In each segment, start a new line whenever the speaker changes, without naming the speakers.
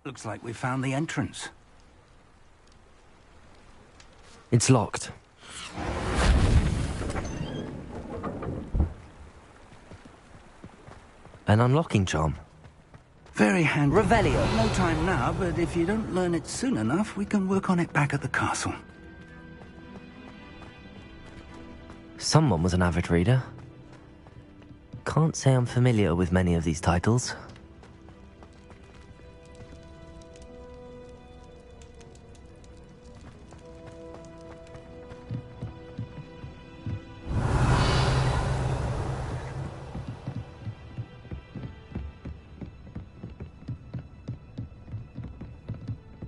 Looks like we found the entrance.
It's locked. An unlocking charm.
Very handy.
Revelio.
No time now, but if you don't learn it soon enough, we can work on it back at the castle.
Someone was an avid reader. Can't say I'm familiar with many of these titles.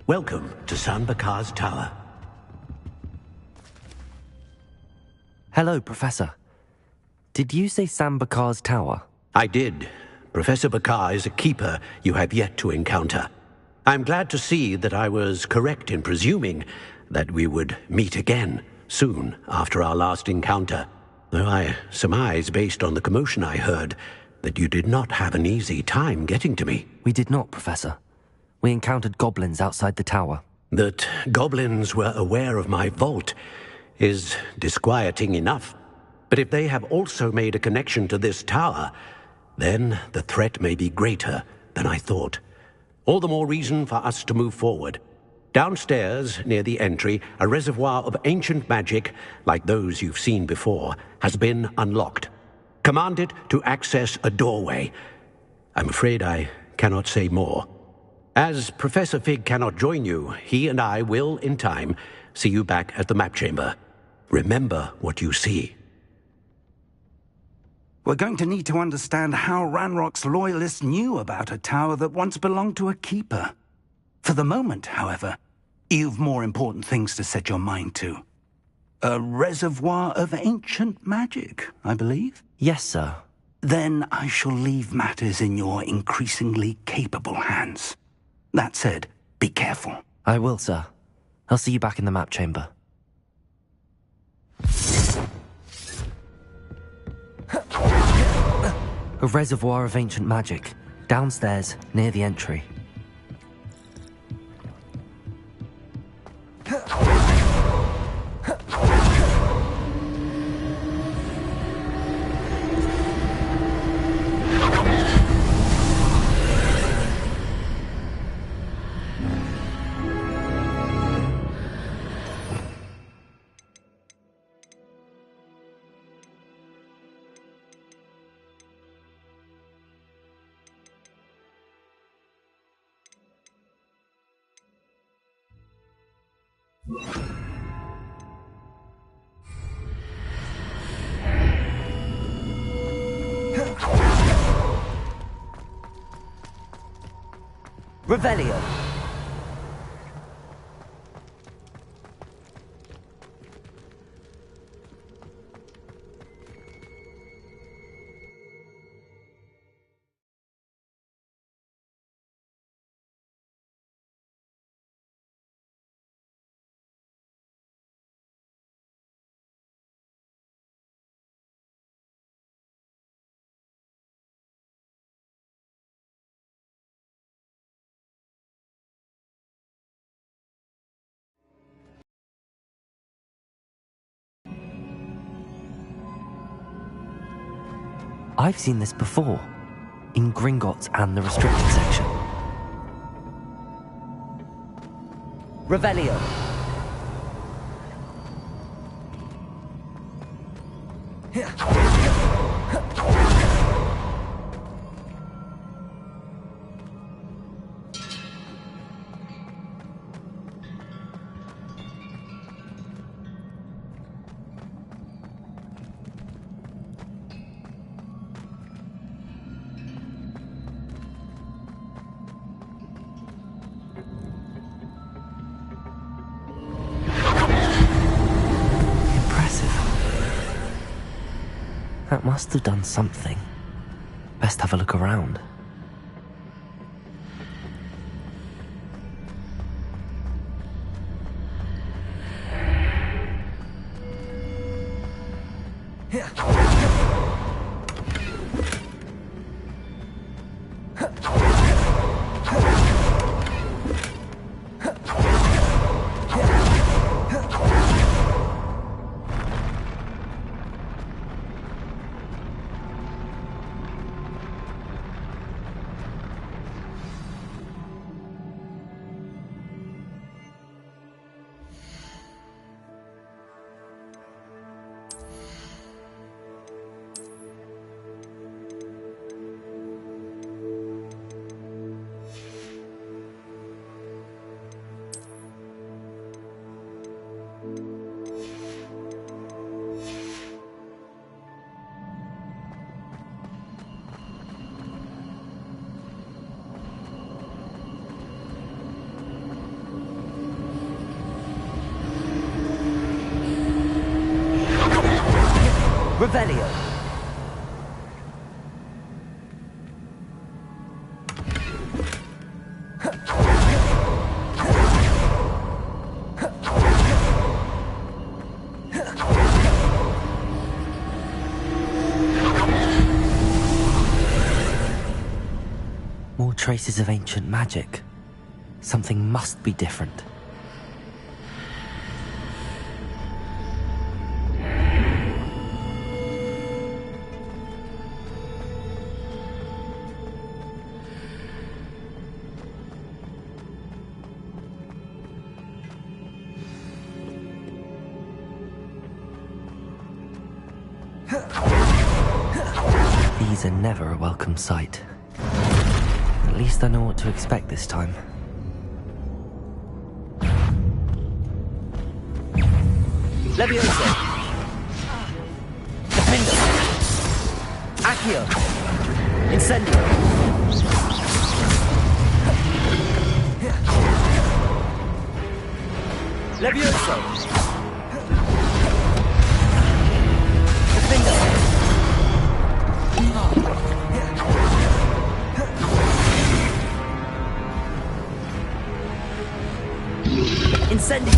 Welcome to Sambakar's Tower.
Hello, Professor. Did you say Sambakar's Tower?
I did. Professor Bakar is a keeper you have yet to encounter. I'm glad to see that I was correct in presuming that we would meet again soon after our last encounter, though I surmise, based on the commotion I heard, that you did not have an easy time getting to me.
We did not, Professor. We encountered goblins outside the tower.
That goblins were aware of my vault is disquieting enough. But if they have also made a connection to this tower, then the threat may be greater than I thought. All the more reason for us to move forward. Downstairs, near the entry, a reservoir of ancient magic, like those you've seen before, has been unlocked. Command it to access a doorway. I'm afraid I cannot say more. As Professor Fig cannot join you, he and I will, in time, see you back at the map chamber. Remember what you see.
We're going to need to understand how Ranrock's loyalists knew about a tower that once belonged to a keeper. For the moment, however, you've more important things to set your mind to. A reservoir of ancient magic, I believe?
Yes, sir.
Then I shall leave matters in your increasingly capable hands. That said, be careful.
I will, sir. I'll see you back in the map chamber. A reservoir of ancient magic, downstairs, near the entry. Revelio. I've seen this before, in Gringotts and the restricted section. Revelio. That must have done something. Best have a look around. Revelio. More traces of ancient magic. Something must be different. These are never a welcome sight. At least I know what to expect this time. Levioso! Defender! Accio! Incendio! Levioso! Defender! Incendio!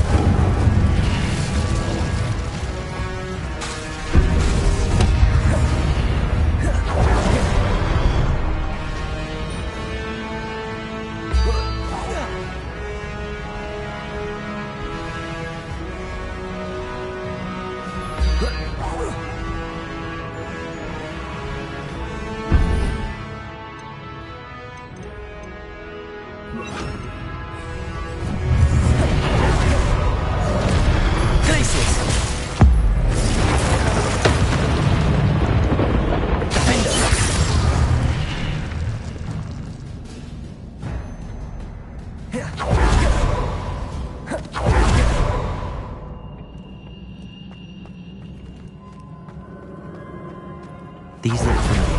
These look familiar.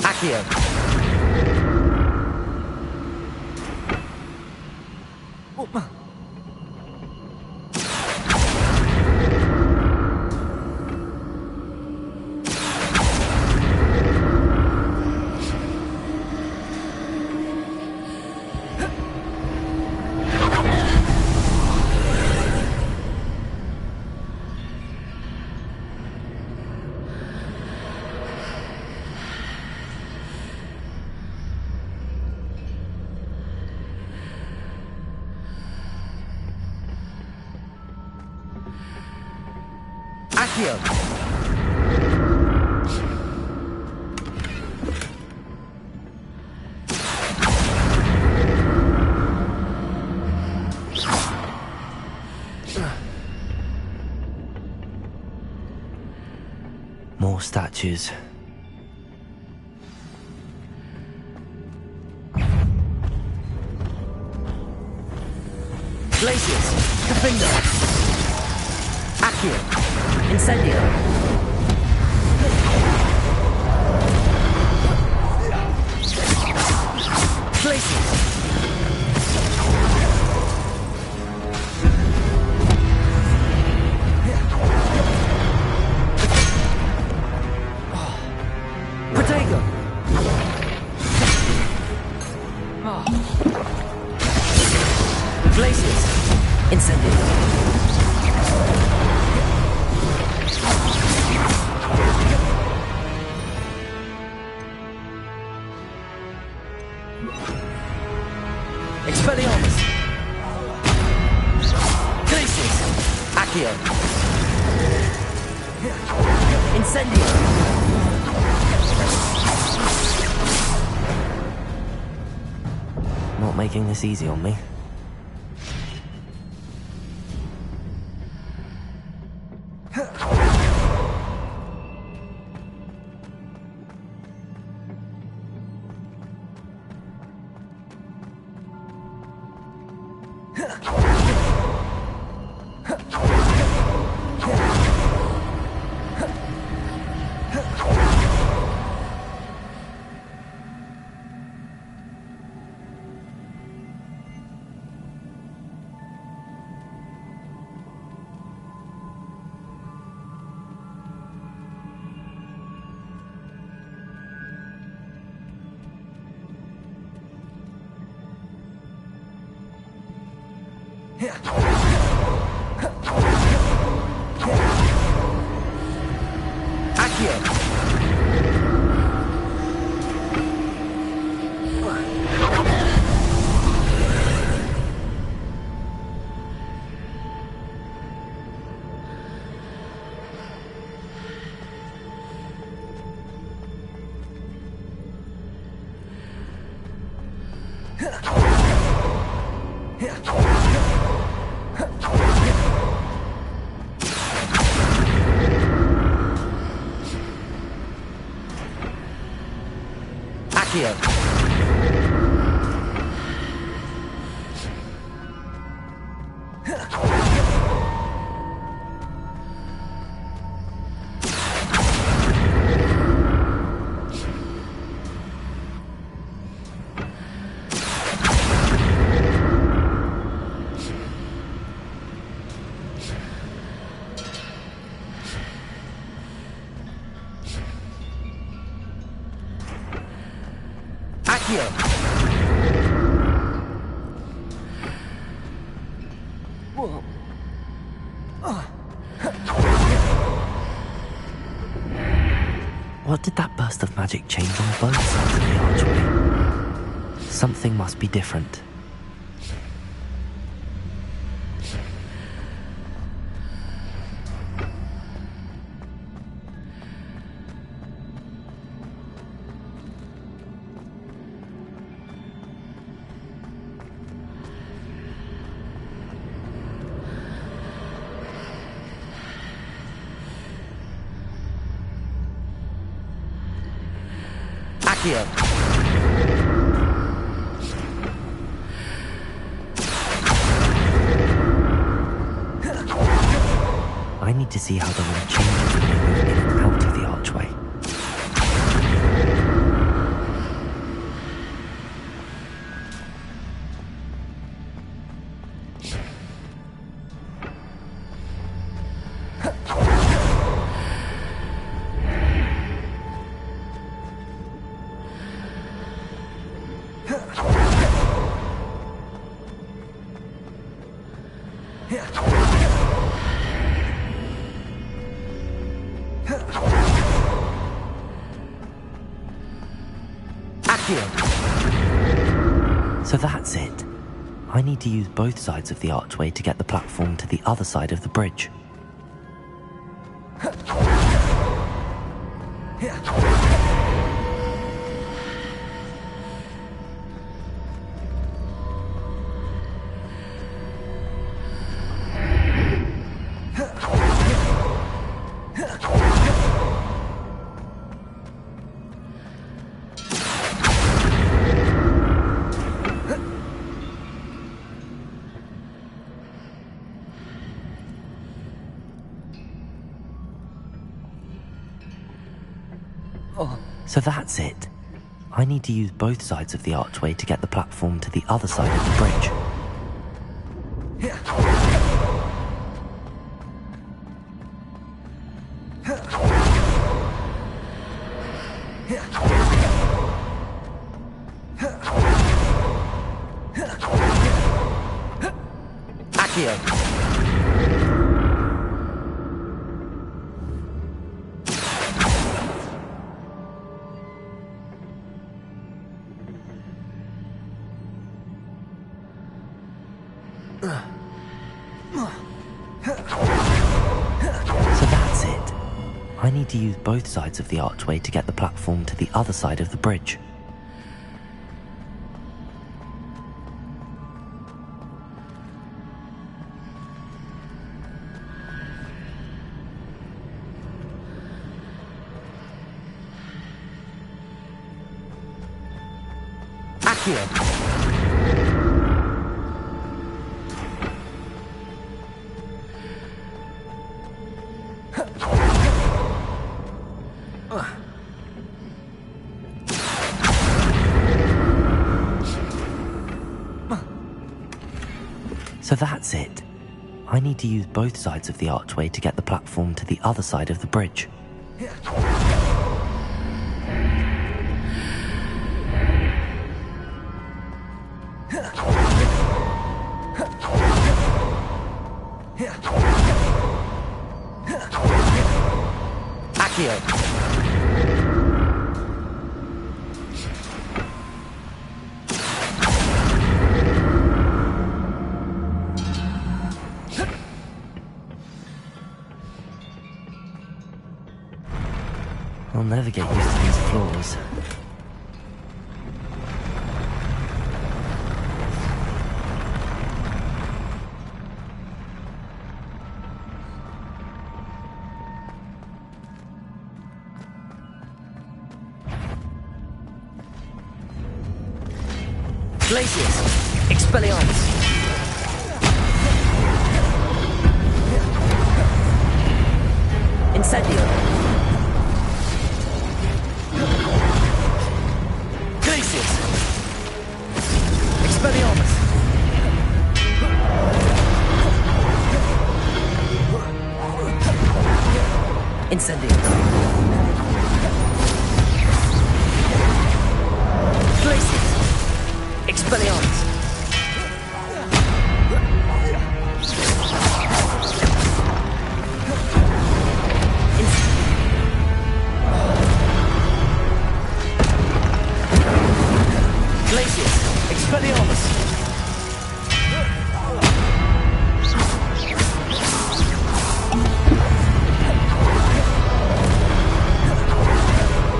Accio! Accio! More statues. Glacius! Cafindo! Accio! Incendio! Glacius! Protego! Glacius! Incendio! Expelliarmus! Glacius! Accio! Incendio! Not making this easy on me. What did that burst of magic change on both sides of the archway? Something must be different. I need to see how the room changes when I move in and out of the archway. So that's it. I need to use both sides of the archway to get the platform to the other side of the bridge. So that's it. I need to use both sides of the archway to get the platform to the other side of the bridge. I need to use both sides of the archway to get the platform to the other side of the bridge. So that's it. I need to use both sides of the archway to get the platform to the other side of the bridge. never get used to these floors.
Glaciers! Expelliarmus! Incendio! Glaciers! Expelliarmus! Incendio! Glaciers! Expelliarmus! Glaciers! Expelliarmus!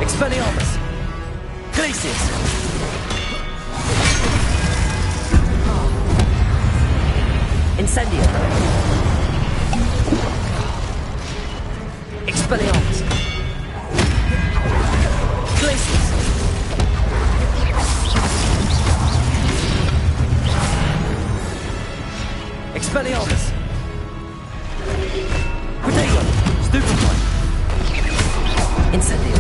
Expelliarmus! Glaciers! Incendio! Expelliarmus! Glaciers! Expelliarmus! Protego! Stupefy! Incendio!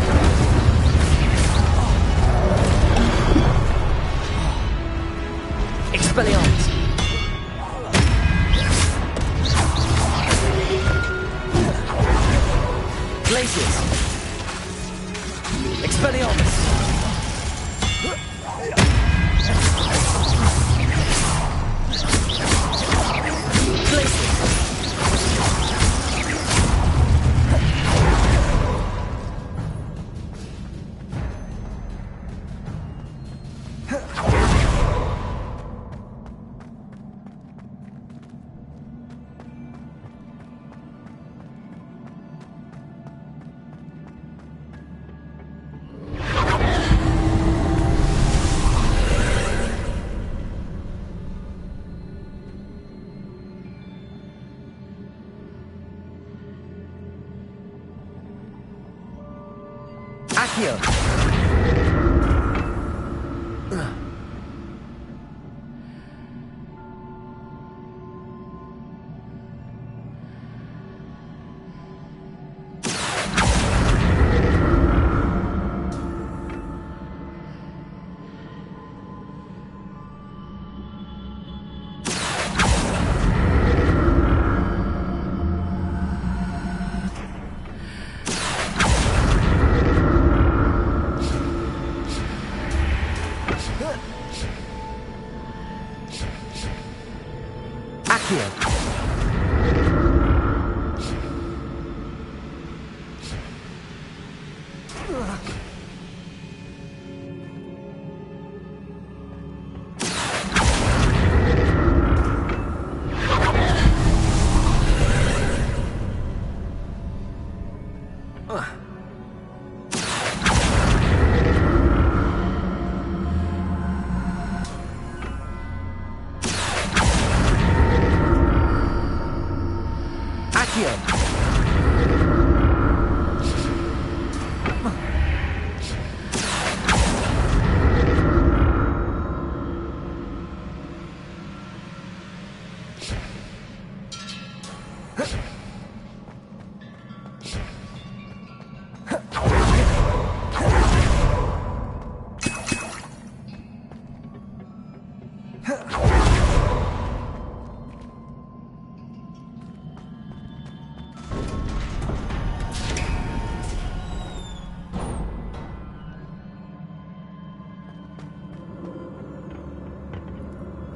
Expelliarmus! Glaciers! Expelliarmus! Glaciers! Accio! Accio!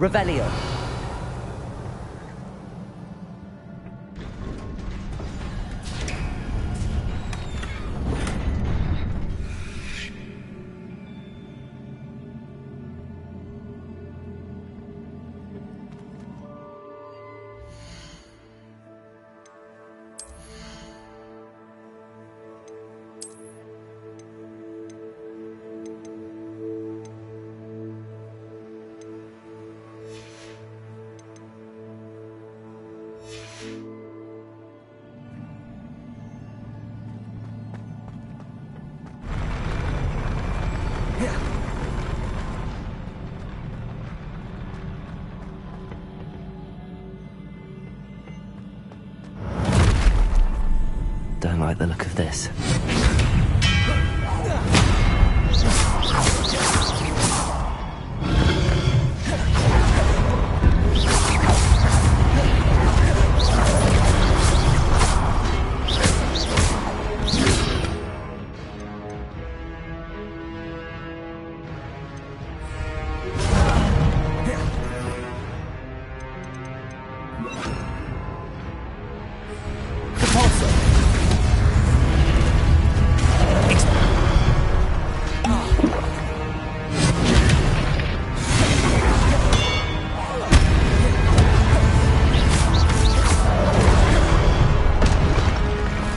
Revelio.
the look of this.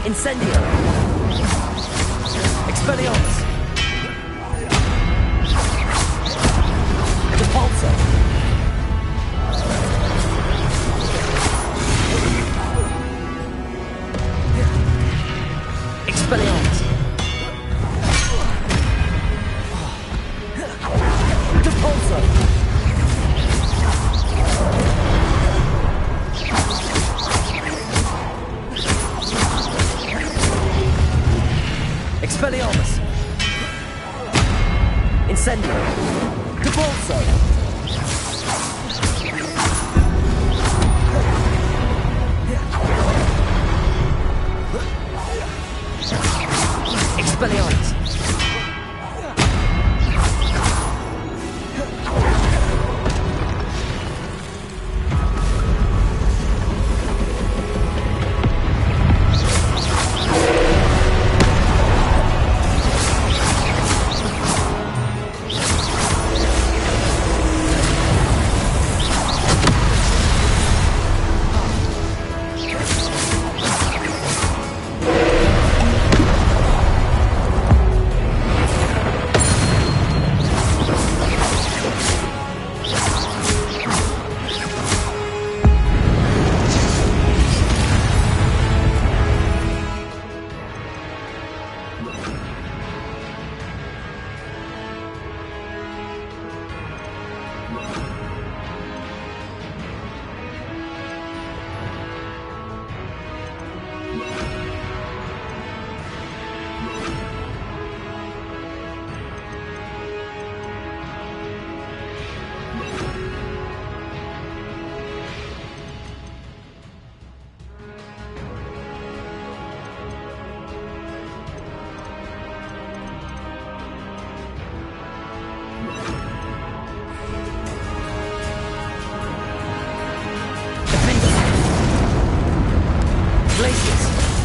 Incendio! Expelliarmus! Depulso! Expelliarmus! Depulso! Expelliarmus! Incendio! Depulso! Expelliarmus!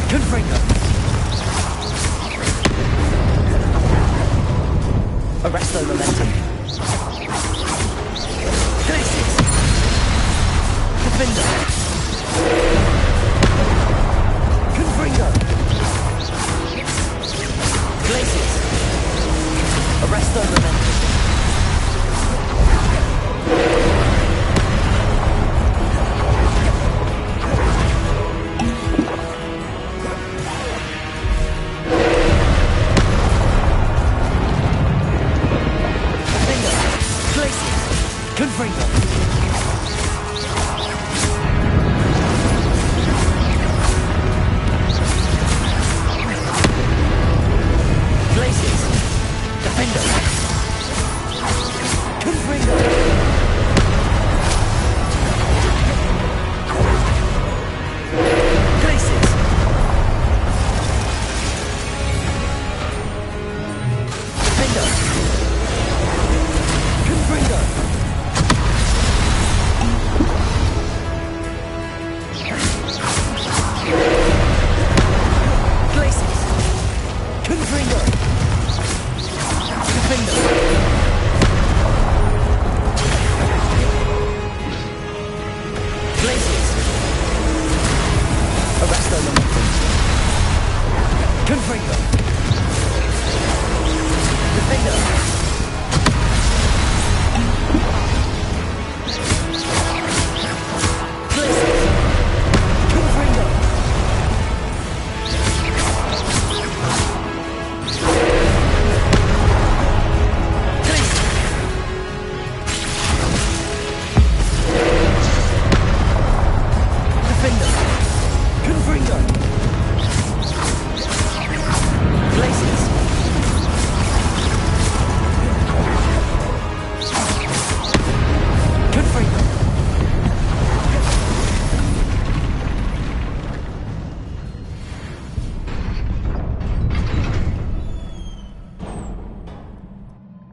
Confringo! Arresto Momentum! Glacius! Defender! Confringo! Glacius! Arresto Momentum! Confringo! Glacius! Defender! Confringo! Glacius! Defender! Confringo! Glacius! Confringo! Defender! Glacius! Arresto Momentum! Confringo! Defender! Glacius! Confringo!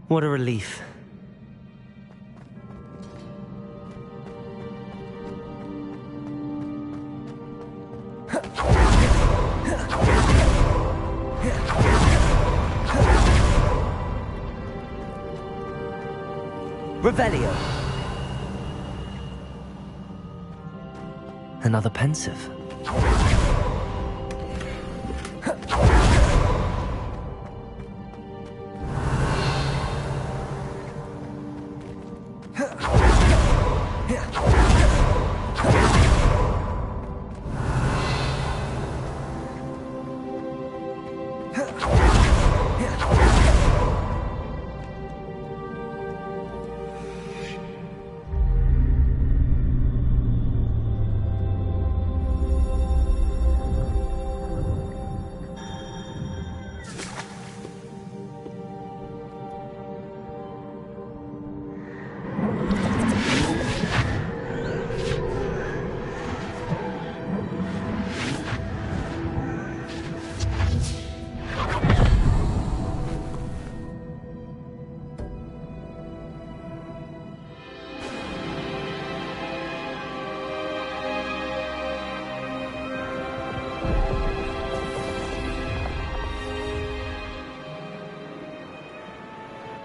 What a relief.
Revelio.
Another pensive.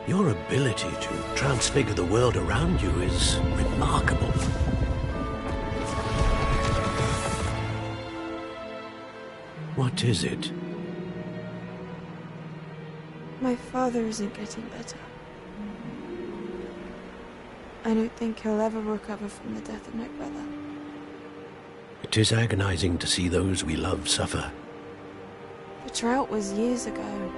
Your ability to transfigure the world around you is remarkable. What is it?
My father isn't getting better. I don't think he'll ever recover from the death of my brother.
It is agonizing to see those we love suffer.
The drought was years ago,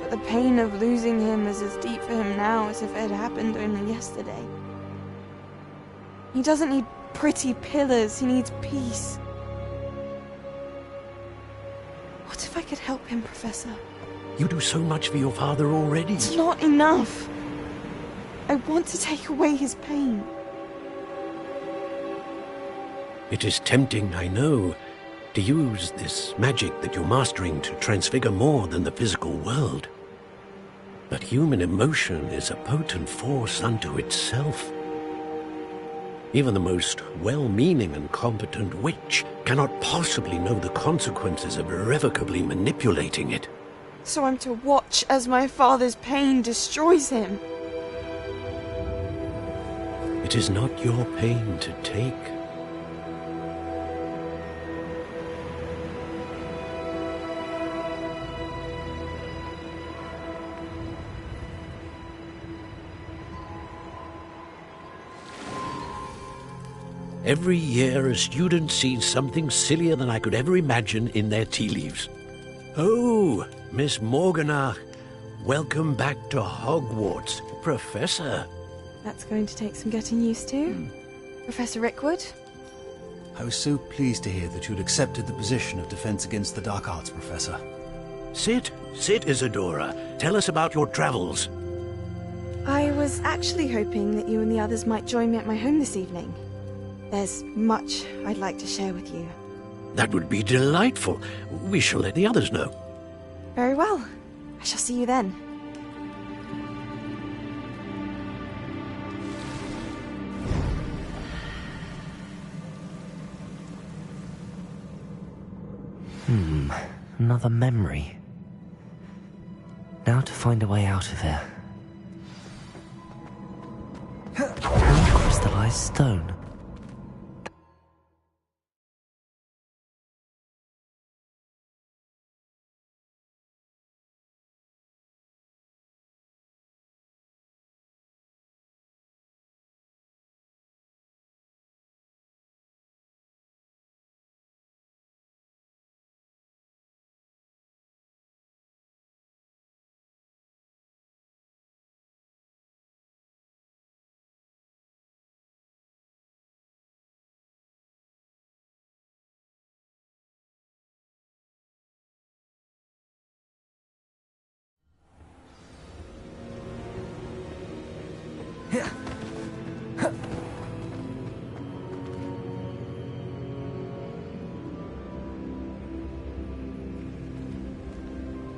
but the pain of losing him is as deep for him now as if it had happened only yesterday. He doesn't need pretty pillars, he needs peace. What if I could help him, Professor?
You do so much for your father already.
It's not enough. I want to take away his pain.
It is tempting, I know, to use this magic that you're mastering to transfigure more than the physical world. But human emotion is a potent force unto itself. Even the most well-meaning and competent witch cannot possibly know the consequences of irrevocably manipulating it.
So I'm to watch as my father's pain destroys him.
It is not your pain to take. Every year a student sees something sillier than I could ever imagine in their tea leaves. Oh, Miss Morganach, welcome back to Hogwarts, Professor.
That's going to take some getting used to. Professor Rickwood?
I was so pleased to hear that you'd accepted the position of Defense Against the Dark Arts, Professor.
Sit, Isadora. Tell us about your travels.
I was actually hoping that you and the others might join me at my home this evening. There's much I'd like to share with you.
That would be delightful. We shall let the others know.
Very well. I shall see you then.
Another memory. Now to find a way out of here. More crystallized stone.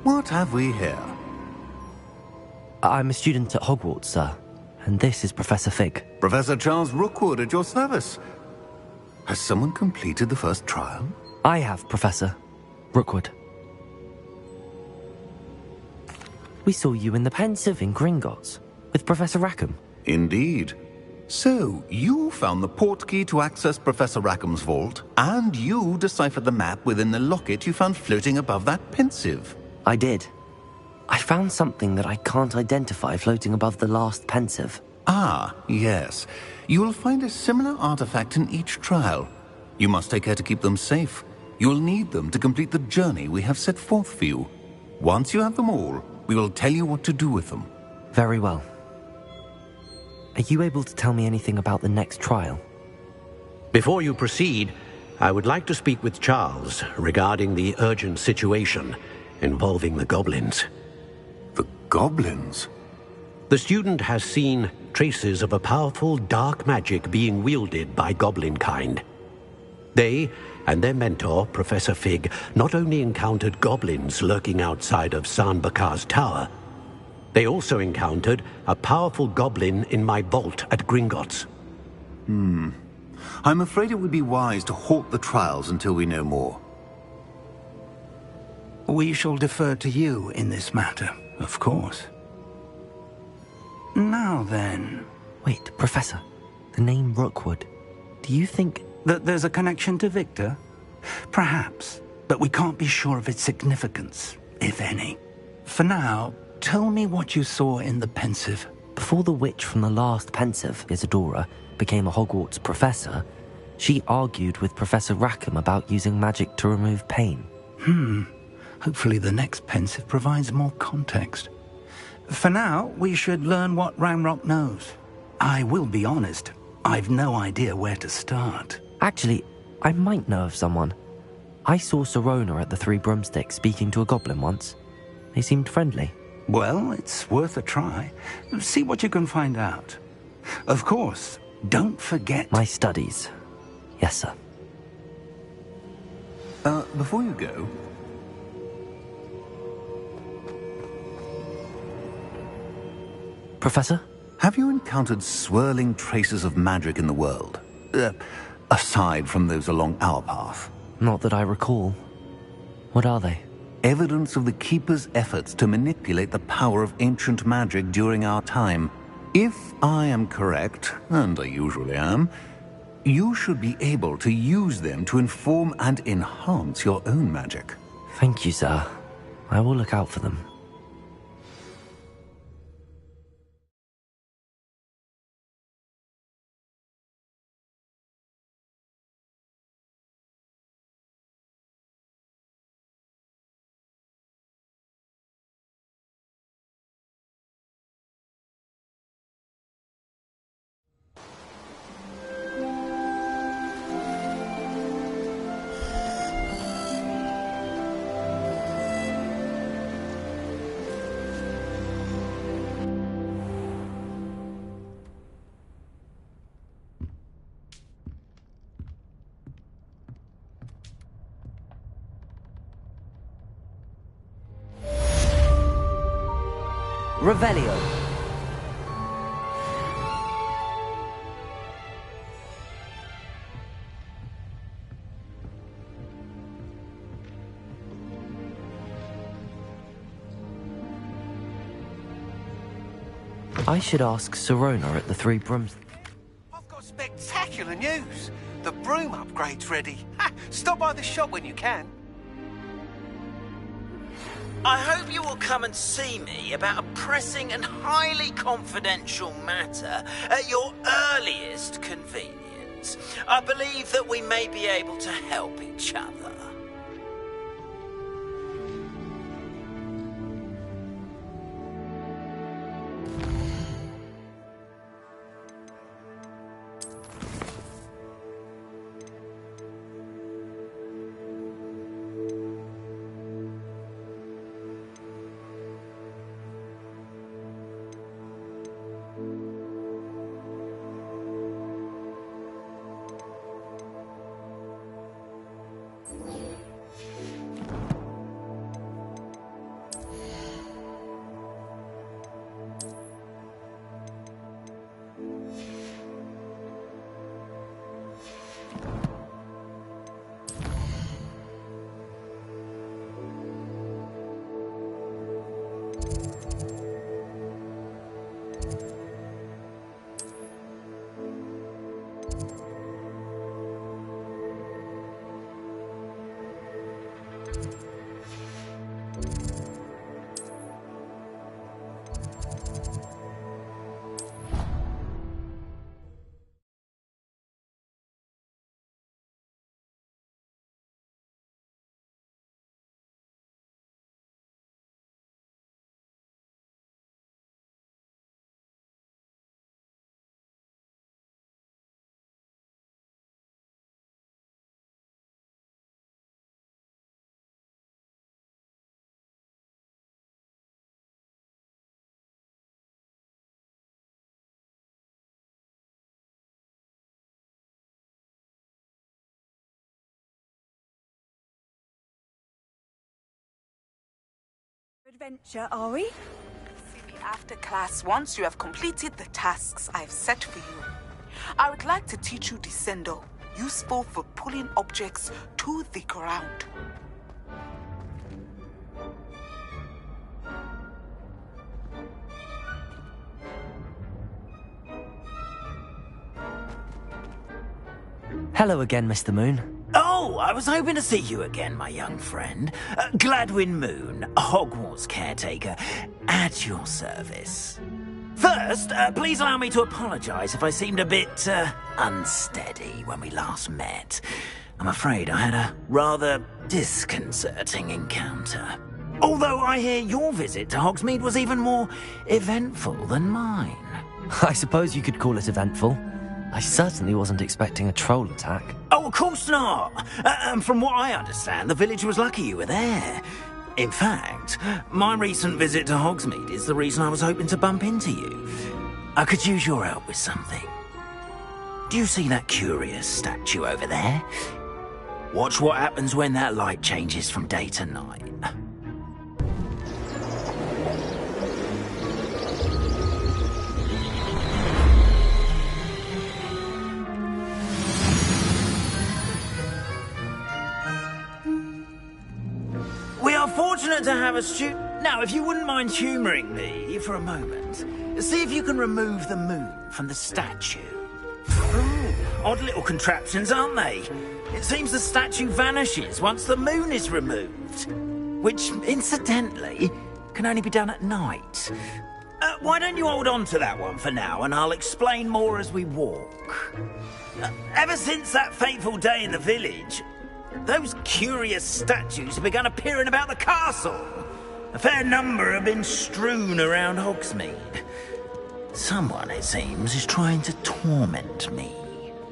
What have we here?
I'm a student at Hogwarts, sir. And this is Professor Fig.
Professor Charles Rookwood at your service. Has someone completed the first trial?
I have, Professor Rookwood. We saw you in the Pensive in Gringotts with Professor Rackham.
Indeed. So, you found the portkey to access Professor Rackham's vault, and you deciphered the map within the locket you found floating above that Pensive.
I did. I found something that I can't identify floating above the last Pensive.
Ah, yes. You will find a similar artifact in each trial. You must take care to keep them safe. You will need them to complete the journey we have set forth for you. Once you have them all, we will tell you what to do with them.
Very well. Are you able to tell me anything about the next trial?
Before you proceed, I would like to speak with Charles regarding the urgent situation involving the goblins.
The goblins?
The student has seen traces of a powerful dark magic being wielded by goblin kind. They and their mentor, Professor Fig, not only encountered goblins lurking outside of San Bakar's tower, they also encountered a powerful goblin in my vault at Gringotts.
I'm afraid it would be wise to halt the trials until we know more.
We shall defer to you in this matter, of course. Now then...
Wait, Professor. The name Rookwood. Do you think...
that there's a connection to Victor? Perhaps, but we can't be sure of its significance, if any. For now, tell me what you saw in the Pensive.
Before the witch from the last Pensive, Isadora, became a Hogwarts professor, she argued with Professor Rackham about using magic to remove pain.
Hopefully the next Pensive provides more context. For now, we should learn what Ranrock knows. I will be honest, I've no idea where to start.
Actually, I might know of someone. I saw Sirona at the Three Broomsticks speaking to a goblin once. They seemed friendly.
Well, it's worth a try. See what you can find out. Of course, don't forget...
My studies. Yes, sir.
Before you go...
Professor?
Have you encountered swirling traces of magic in the world? Aside from those along our path?
Not that I recall. What are they?
Evidence of the Keeper's efforts to manipulate the power of ancient magic during our time. If I am correct, and I usually am, you should be able to use them to inform and enhance your own magic.
Thank you, sir. I will look out for them. Revelio. I should ask Sirona at the Three Brooms.
I've got spectacular news. The broom upgrade's ready. Ha! Stop by the shop when you can.
I hope you will come and see me about a pressing and highly confidential matter at your earliest convenience. I believe that we may be able to help each other.
adventure, are we?
See me after class once you have completed the tasks I've set for you. I would like to teach you Descendo, useful for pulling objects to the ground.
Hello again, Mr. Moon.
Oh, I was hoping to see you again, my young friend. Gladwin Moon, Hogwarts caretaker, at your service. First, please allow me to apologise if I seemed a bit, unsteady when we last met. I'm afraid I had a rather disconcerting encounter. Although I hear your visit to Hogsmeade was even more eventful than mine.
I suppose you could call it eventful. I certainly wasn't expecting a troll attack.
Oh, of course not. From what I understand, the village was lucky you were there. In fact, my recent visit to Hogsmeade is the reason I was hoping to bump into you. I could use your help with something. Do you see that curious statue over there? Watch what happens when that light changes from day to night. We are fortunate to have a student. Now, if you wouldn't mind humouring me for a moment, see if you can remove the moon from the statue. Ooh, odd little contraptions, aren't they? It seems the statue vanishes once the moon is removed, which, incidentally, can only be done at night. Why don't you hold on to that one for now, and I'll explain more as we walk. Ever since that fateful day in the village, those curious statues have begun appearing about the castle. A fair number have been strewn around Hogsmeade. Someone, it seems, is trying to torment me.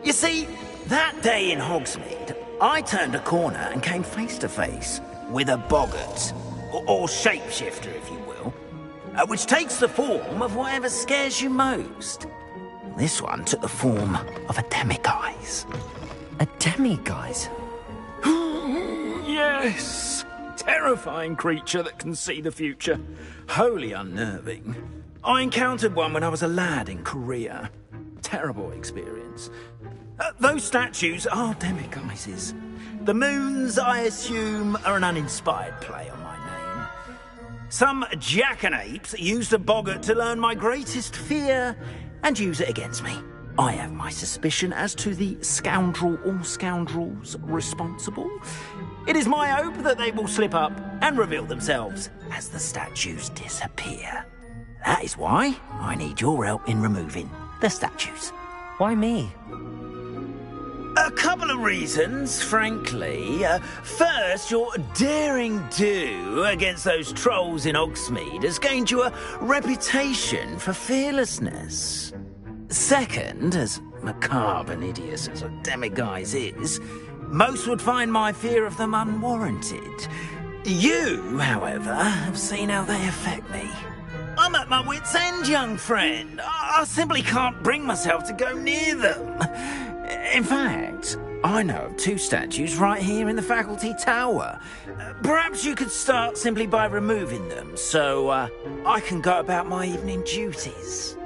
You see, that day in Hogsmeade, I turned a corner and came face to face with a boggart, or shapeshifter, if you will, which takes the form of whatever scares you most. This one took the form of a demiguise.
A demiguise?
Yes! Terrifying creature that can see the future. Wholly unnerving. I encountered one when I was a lad in Korea. Terrible experience. Those statues are demiguises. The moons, I assume, are an uninspired play on my name. Some jackanapes used a boggart to learn my greatest fear and use it against me. I have my suspicion as to the scoundrel or scoundrels responsible. It is my hope that they will slip up and reveal themselves as the statues disappear. That is why I need your help in removing the statues.
Why me?
A couple of reasons, frankly. First, your daring do against those trolls in Hogsmeade has gained you a reputation for fearlessness. Second, as macabre and hideous as a demiguise is, most would find my fear of them unwarranted. You, however, have seen how they affect me. I'm at my wit's end, young friend. I simply can't bring myself to go near them. In fact, I know of two statues right here in the faculty tower. Perhaps you could start simply by removing them, so I can go about my evening duties.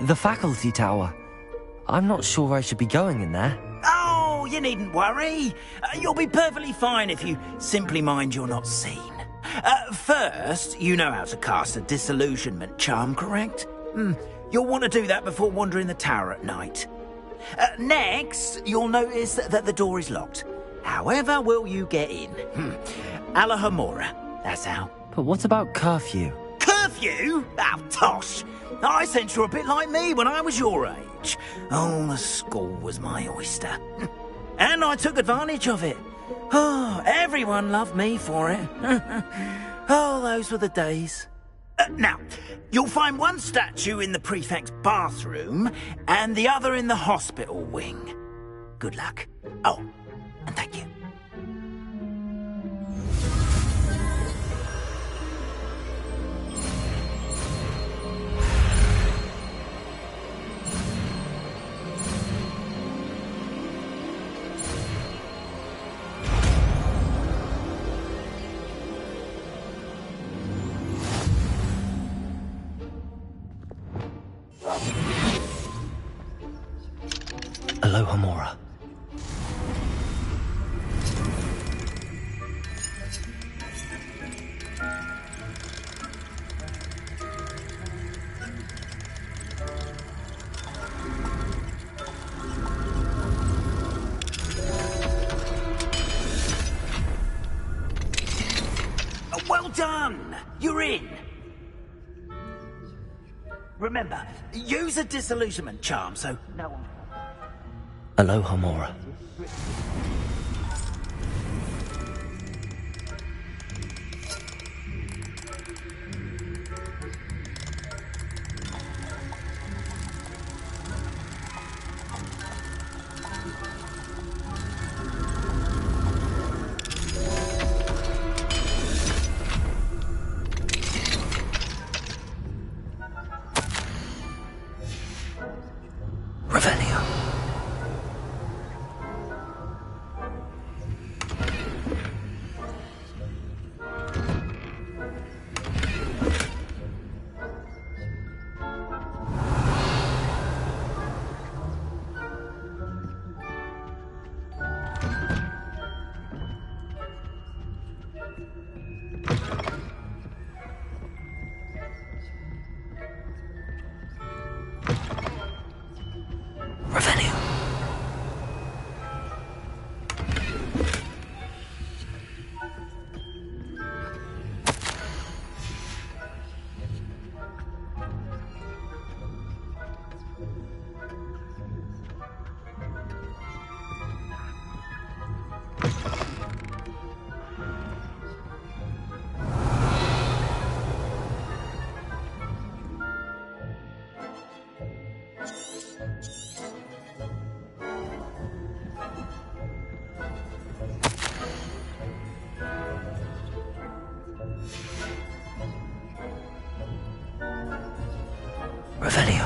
The faculty tower. I'm not sure I should be going in there.
Oh, you needn't worry. You'll be perfectly fine if you simply mind you're not seen. First, you know how to cast a disillusionment charm, correct? You'll want to do that before wandering the tower at night. Next, you'll notice that the door is locked. However will you get in? Alahomora, that's how.
But what about curfew?
Curfew? Oh, tosh. I sense you're a bit like me when I was your age. Oh, the school was my oyster. And I took advantage of it. Oh, everyone loved me for it. Oh, those were the days. Now, you'll find one statue in the prefect's bathroom and the other in the hospital wing. Good luck. Oh, and thank you.
Aloha Mora.
Well done! You're in! Remember, use a disillusionment charm so no one...
Aloha Mora. Revelio. Revelio. Revelio.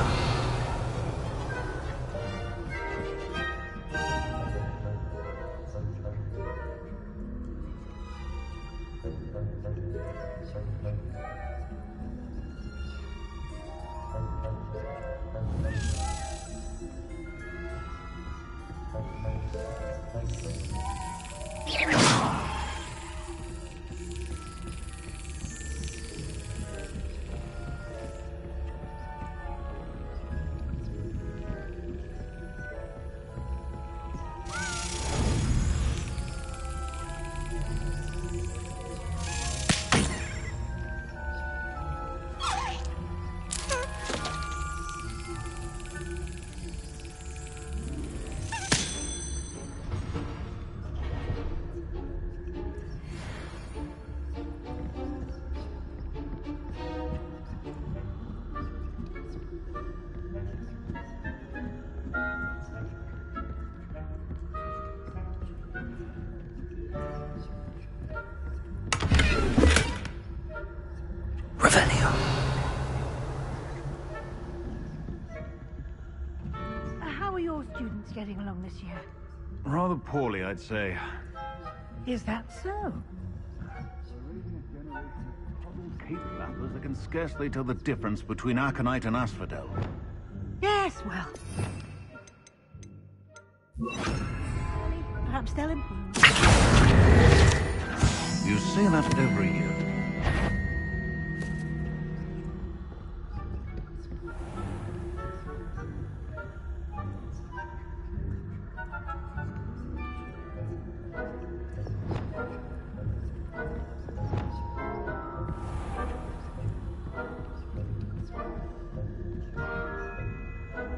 Revelio.
How are your students getting along this year?
Rather poorly, I'd say.
Is that so?
Cape flappers that can scarcely tell the difference between Aconite and Asphodel.
Yes, well. Perhaps they'll improve.
You say that every year.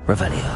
Revelio.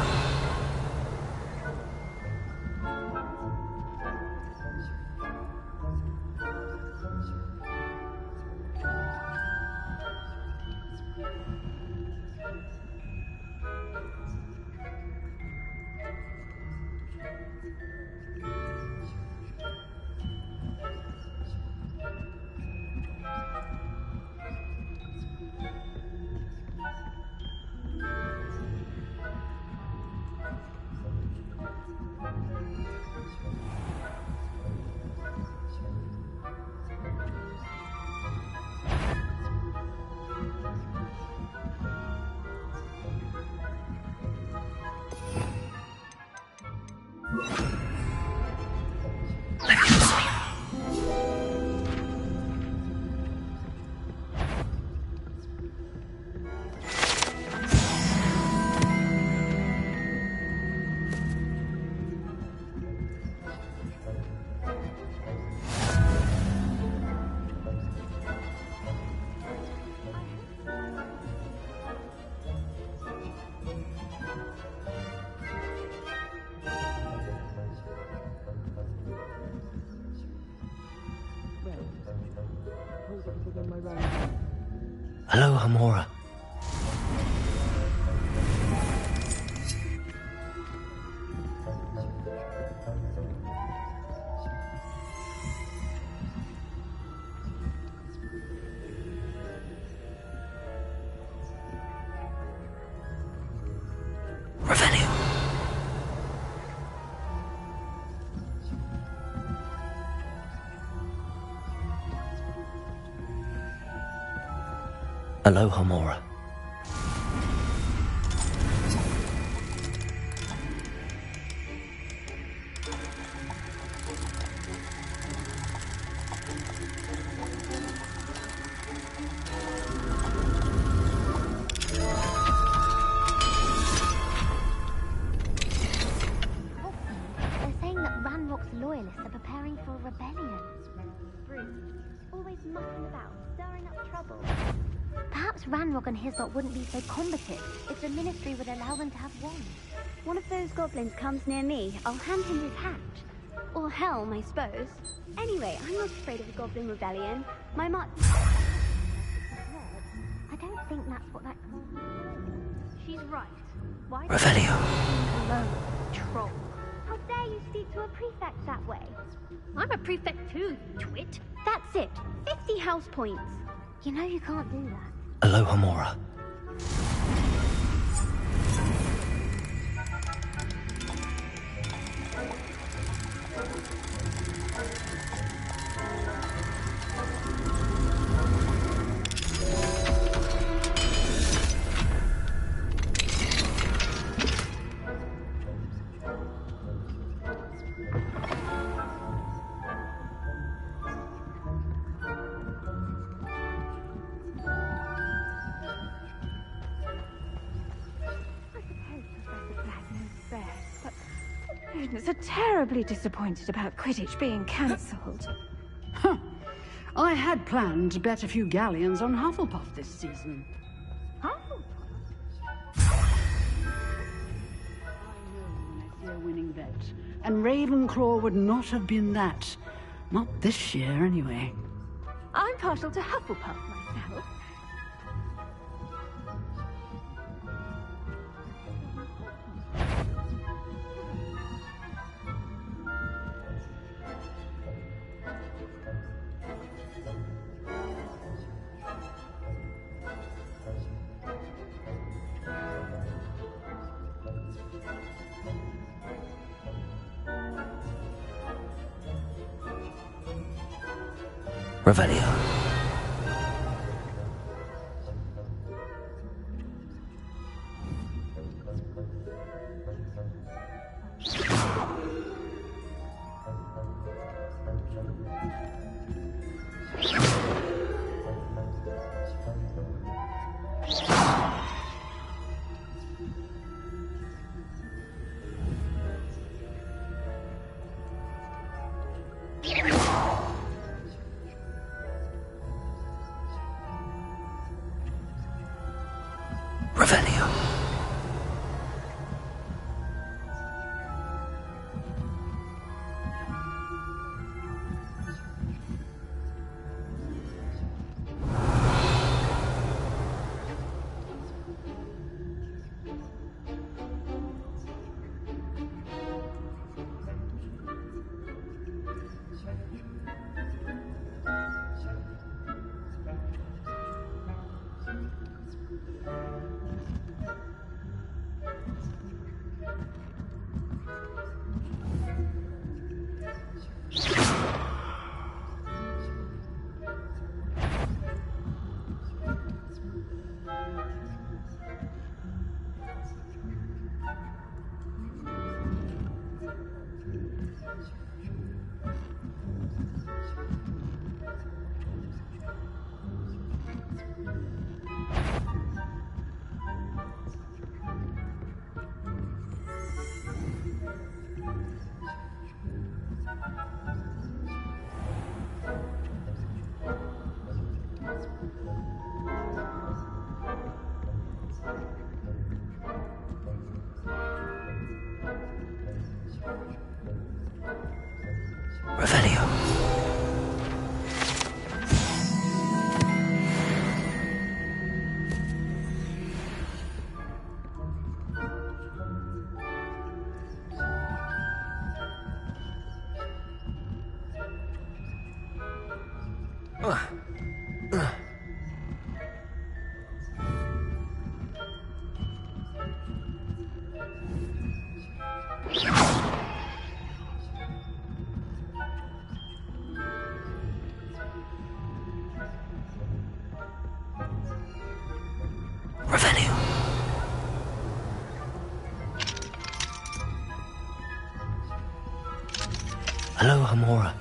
Hello, Hamora. Revelio. Hello, Hamora.
They're saying that Ranrock's loyalists are preparing for a rebellion. Bruce, always mucking about, stirring up trouble. Perhaps Ranrock and his lot wouldn't be so combative if the Ministry would allow them to have one.
One of those goblins comes near me, I'll hand him his hat. Or helm, I suppose. Anyway, I'm not afraid of a goblin rebellion. My I
don't think that's what that...
She's right. Why
Revelio.
alone, troll?
How dare you speak to a prefect that way?
I'm a prefect too, you twit. That's it. 50 house points.
You know you can't do that.
Hello, Hamora.
Students are terribly disappointed about Quidditch being cancelled.
Huh. I had planned to bet a few galleons on Hufflepuff this season.
Hufflepuff?
I know when I see a winning bet. And Ravenclaw would not have been that. Not this year, anyway.
I'm partial to Hufflepuff myself.
Revelio. Revelio. Hello, Hamora.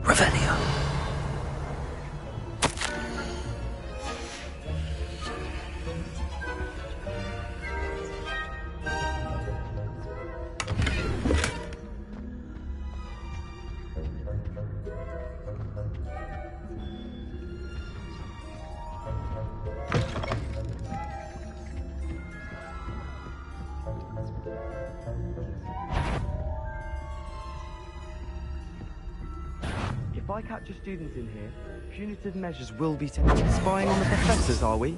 Revelio.
If I capture students in here, punitive measures will be taken. Spying on the professors, are we?